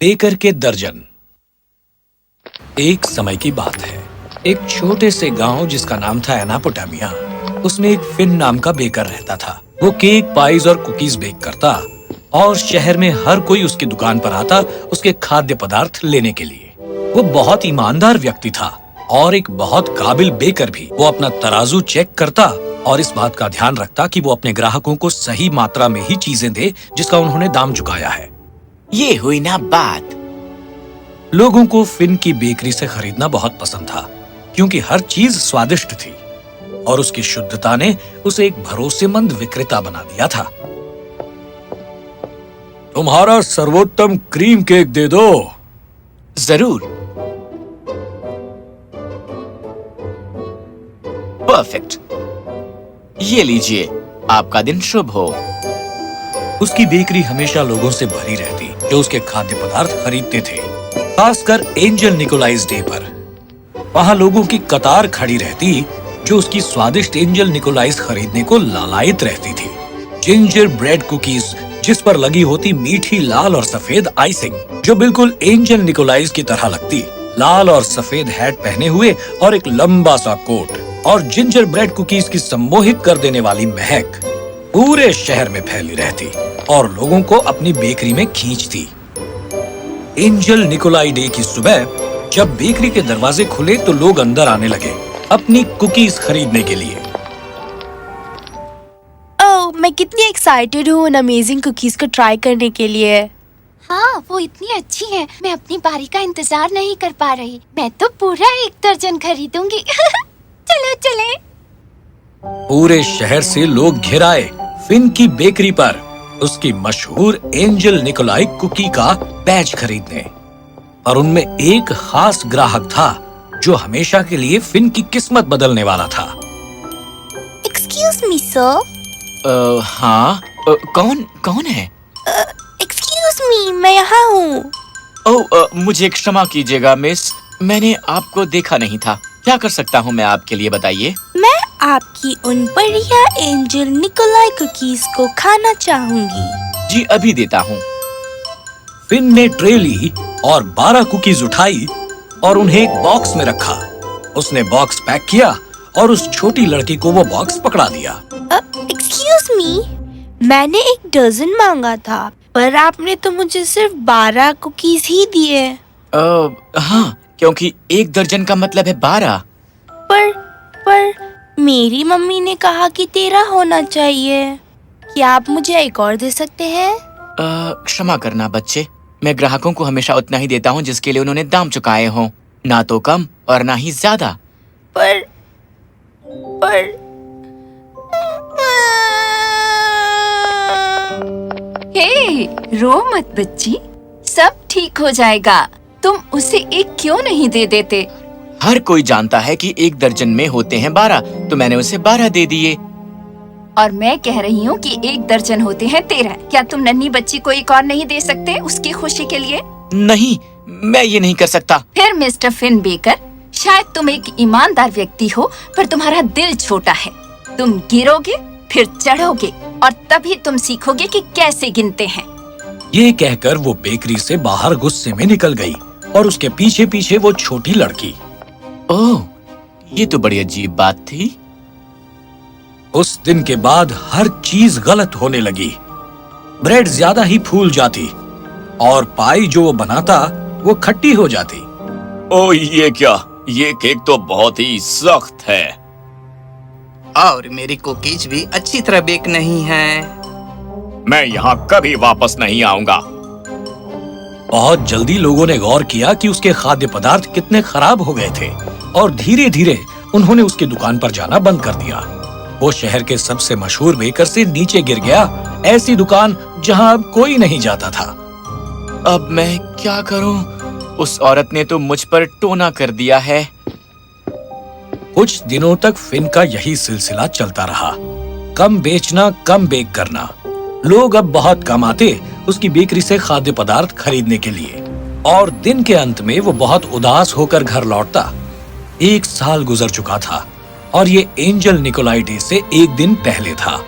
Baker के दर्जन। एक समय की बात है, एक छोटे से गांव जिसका नाम था एनापोटामिया, उसमें एक फिन नाम का बेकर रहता था। वो केक, पाइज और कुकीज बेक करता और शहर में हर कोई उसकी दुकान पर आता उसके खाद्य पदार्थ लेने के लिए। वो बहुत ईमानदार व्यक्ति था और एक बहुत काबिल बेकर भी। वो अपना तराजू चेक करता और इस बात का ध्यान रखता कि वो अपने ग्राहकों को सही मात्रा में ही चीजें दे जिसका उन्होंने दाम चुकाया है। ये हुई ना बात। लोगों को फिन की बेकरी से खरीदना बहुत पसंद था क्योंकि हर चीज स्वादिष्ट थी और उसकी शुद्धता ने उसे एक भरोसेमंद विक्रेता बना दिया था। तुम्हारा सर्वोत्तम क्रीम केक दे दो। जरूर। परफेक्ट। ये लीजिए, आपका दिन शुभ हो। उसकी बेकरी हमेशा लोगों से भरी रहती जो उसके खाद्य पदार्थ खरीदते थे, खासकर एंजल निकोलाइज डे पर। वहाँ लोगों की कतार खड़ी रहती जो उसकी स्वादिष्ट एंजल निकोलाइज खरीदने को लालायित रहती थी। जिंजर ब्रेड कुकीज जिस पर लगी होती मीठी लाल और सफेद आइसिंग जो बिल्कुल एंजल निकोलाइज की तरह लगती, लाल और सफेद हैट पहने हुए और एक लंबा सा कोट, और जिंजर ब्रेड कुकीज की सम्मोहित कर देने वाली महक पूरे शहर में फैली रहती और लोगों को अपनी बेकरी में खींचती। एंजल निकोलाई डे की सुबह जब बेकरी के दरवाजे खुले तो लोग अंदर आने लगे अपनी कुकीज खरीदने के लिए। ओह, मैं कितनी एक्साइटेड हूँ उन अमेजिंग कुकीज को ट्राई करने के लिए। हाँ, वो इतनी अच्छी है। मैं अपनी बारी का इंतजार नहीं कर पा रही। मैं तो पूरा 1 दर्जन खरीदूंगी। चलो चले। पूरे शहर से लोग घिर आए फिन की बेकरी पर उसकी मशहूर एंजल निकोलाई कुकी का बैच खरीदने। और उनमें एक खास ग्राहक था जो हमेशा के लिए फिन की किस्मत बदलने वाला था। Excuse me sir. हाँ। कौन है? एक्सक्यूज मी, मैं यहाँ हूँ। ओह, मुझे क्षमा कीजिएगा मिस, मैंने आपको देखा नहीं था। क्या कर सकता हूँ मैं आपके लिए, बताइए। मैं आपकी उन बढ़िया एंजल निकोलाई कुकीज को खाना चाहूंगी। जी, अभी देता हूँ। फिन ने ट्रे ली और 12 कुकीज उठाई और उन्हें एक बॉक्स में रखा। उसने बॉक्स पैक किया और उस छोटी लड़की को वो बॉक्स पकड़ा दिया। एक्सक्यूज मी, मैंने 1 दर्जन मांगा था पर आपने तो मुझे सिर्फ 12 कुकीज ही दिए। हाँ, क्योंकि 1 दर्जन का मतलब है 12। पर मेरी मम्मी ने कहा कि 13 होना चाहिए। क्या आप मुझे एक और दे सकते हैं? क्षमा करना बच्चे, मैं ग्राहकों को हमेशा उतना ही देता हूँ जिसके लिए उन्होंने दाम चुकाए हों, ना तो कम और ना ही ज्यादा। पर हे, रो मत बच्ची, सब ठीक हो जाएगा। तुम उसे 1 क्यों नहीं दे देते? हर कोई जानता है कि 1 दर्जन में होते हैं 12, तो मैंने उसे 12 दे दिए। और मैं कह रही हूँ कि 1 दर्जन होते हैं 13। क्या तुम नन्ही बच्ची को 1 और नहीं दे सकते उसकी खुशी के लिए? नहीं, मैं ये नहीं कर सकता। फिर मिस्टर फिन बेकर, शायद तुम एक ईमानदार व्यक्ति हो पर तुम्हारा दिल छोटा है। तुम गिरोगे, फिर चढ़ोगे और तभी तुम सीखोगे कि कैसे गिनते हैं। ये कहकर वो बेकरी से बाहर गुस्से में निकल गई और उसके पीछे पीछे वो छोटी लड़की। ओह, ये तो बड़ी अजीब बात थी। उस दिन के बाद हर चीज गलत होने लगी। ब्रेड ज्यादा ही फूल जाती और पाई जो वो बनाता वो खट्टी हो जाती। ओह, ये क्या? ये केक तो बहुत ही सख्त है। और मेरी कुकीज भी अच्छी तरह बेक नहीं है। मैं यहाँ कभी वापस नहीं आऊंगा। बहुत जल्दी लोगों ने गौर किया कि उसके खाद्य पदार्थ कितने खराब हो गए थे और धीरे धीरे उन्होंने उसकी दुकान पर जाना बंद कर दिया। वो शहर के सबसे मशहूर बेकर से नीचे गिर गया, ऐसी दुकान जहां अब कोई नहीं जाता था। अब मैं क्या करूं? उस औरत ने तो मुझ पर टोना कर दिया है। कुछ दिनों तक फिन का यही सिलसिला चलता रहा, कम बेचना, कम बेक करना। लोग अब बहुत कम आते उसकी बेकरी से खाद्य पदार्थ खरीदने के लिए और दिन के अंत में वो बहुत उदास होकर घर लौटता। 1 साल गुजर चुका था और ये एंजल निकोलाई डे से 1 दिन पहले था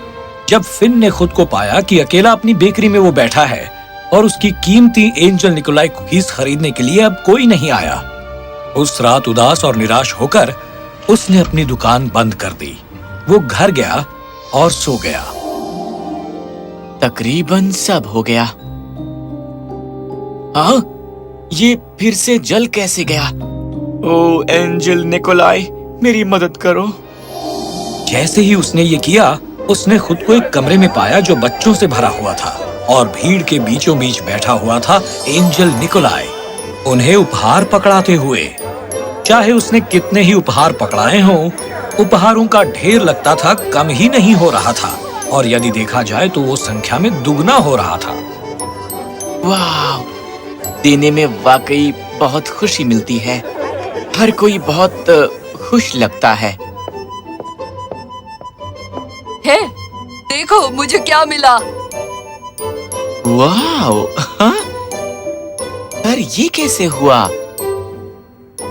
जब फिन ने खुद को पाया कि अकेला अपनी बेकरी में वो बैठा है और उसकी कीमती एंजल निकोलाई कुकीज खरीदने के लिए अब कोई नहीं आया। उस रात उदास और निराश होकर उसने अपनी दुकान बंद कर दी। वो घर गया और सो गया। तकरीबन सब हो गया। हाँ, ये फिर से जल कैसे गया? ओ एंजल निकोलाई, मेरी मदद करो। जैसे ही उसने ये किया, उसने खुद को एक कमरे में पाया जो बच्चों से भरा हुआ था और भीड़ के बीचों बीच बैठा हुआ था एंजल निकोलाई, उन्हें उपहार पकड़ाते हुए। चाहे उसने कितने ही उपहार पकड़ाए हों, उपहारों का ढेर लगता था कम ही नहीं हो रहा था, और यदि देखा जाए तो वो संख्या में दुगना हो रहा था। वाह, देने में वाकई बहुत खुशी मिलती है। हर कोई बहुत खुश लगता है। हे, देखो मुझे क्या मिला। वाह, हाँ? पर ये कैसे हुआ?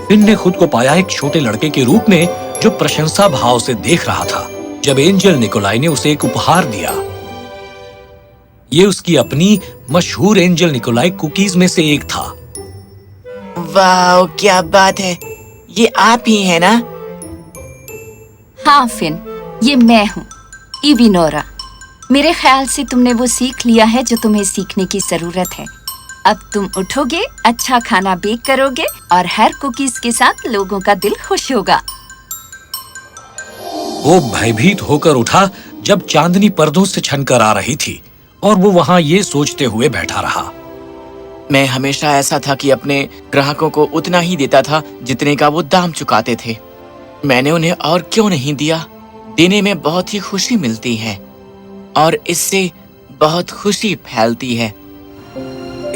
फिन ने खुद को पाया एक छोटे लड़के के रूप में जो प्रशंसा भाव से देख रहा था जब एंजल निकोलाई ने उसे एक उपहार दिया। ये उसकी अपनी मशहूर एंजल निकोलाई कुकीज में से एक था। वाह, क्या बात है! ये आप ही है ना? हाँ फिन, ये मैं हूँ, इविनोरा। मेरे ख्याल से तुमने वो सीख लिया है जो तुम्हें सीखने की जरूरत है। अब तुम उठोगे, अच्छा खाना बेक करोगे और हर कुकीज के साथ लोगों का दिल खुश होगा। वो भयभीत होकर उठा जब चांदनी पर्दों से छनकर आ रही थी और वो वहां ये सोचते हुए बैठा रहा। मैं हमेशा ऐसा था कि अपने ग्राहकों को उतना ही देता था जितने का वो दाम चुकाते थे। मैंने उन्हें और क्यों नहीं दिया? देने में बहुत ही खुशी मिलती है और इससे बहुत खुशी फैलती है।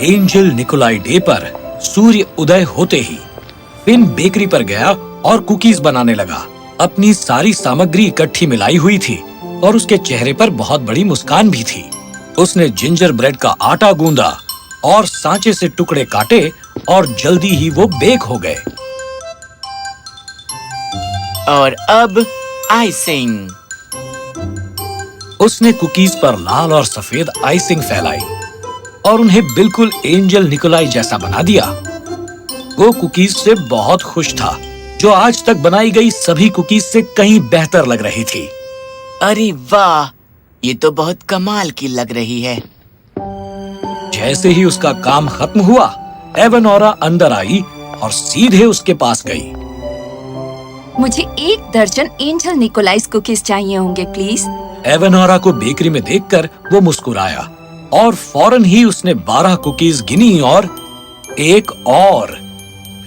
एंजल निकोलाई डे पर सूर्य उदय होते ही फिन बेकरी पर गया और कुकीज बनाने लगा। अपनी सारी सामग्री इकट्ठी मिलाई हुई थी और उसके चेहरे पर बहुत बड़ी मुस्कान भी थी। उसने जिंजर ब्रेड का आटा गूंदा और सांचे से टुकड़े काटे और जल्दी ही वो बेक हो गए। और अब आइसिंग। उसने कुकीज पर लाल और सफेद आइसिंग फैलाई और उन्हें बिल्कुल एंजल निकोलाई जैसा बना दिया। वो कुकीज से बहुत खुश था, जो आज तक बनाई गई सभी कुकीज से कहीं बेहतर लग रही थी। अरे वाह, ये तो बहुत कमाल की लग रही है। जैसे ही उसका काम खत्म हुआ, एवनोरा अंदर आई और सीधे उसके पास गई। मुझे 1 दर्जन एंजल निकोलाइज कुकीज चाहिए होंगे प्लीज। एवनोरा को बेकरी में देखकर वो मुस्कुराया और फौरन ही उसने 12 कुकीज गिनी और एक और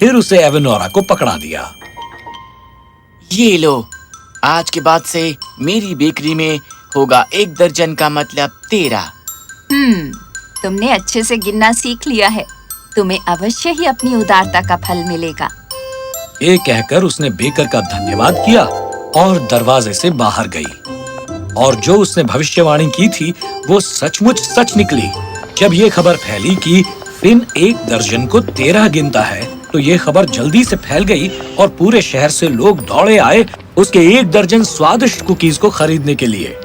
फिर उसे एवनोरा को पकड़ा दिया। ये लो, आज के बाद से मेरी बेकरी में होगा 1 दर्जन का मतलब 13। तुमने अच्छे से गिनना सीख लिया है। तुम्हें अवश्य ही अपनी उदारता का फल मिलेगा। ये कहकर उसने बेकर का धन्यवाद किया और दरवाजे से बाहर गई। और जो उसने भविष्यवाणी की थी वो सचमुच सच निकली। जब ये खबर फैली कि फिन 1 दर्जन को 13 गिनता है, तो ये खबर जल्दी से फैल गई और पूरे शहर से लोग दौड़े आए उसके 1 दर्जन स्वादिष्ट कुकीज को खरीदने के लिए।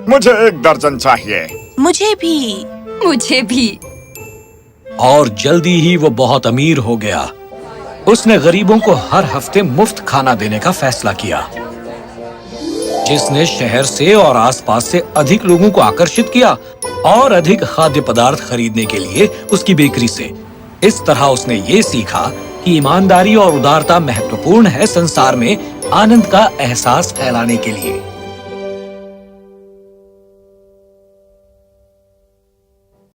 मुझे 1 दर्जन चाहिए। मुझे भी। मुझे भी। और जल्दी ही वो बहुत अमीर हो गया। उसने गरीबों को हर हफ्ते मुफ्त खाना देने का फैसला किया, जिसने शहर से और आसपास से अधिक लोगों को आकर्षित किया और अधिक खाद्य पदार्थ खरीदने के लिए उसकी बेकरी से। इस तरह उसने ये सीखा कि ईमानदारी और उदारता महत्वपूर्ण है संसार में आनंद का एहसास फैलाने के लिए।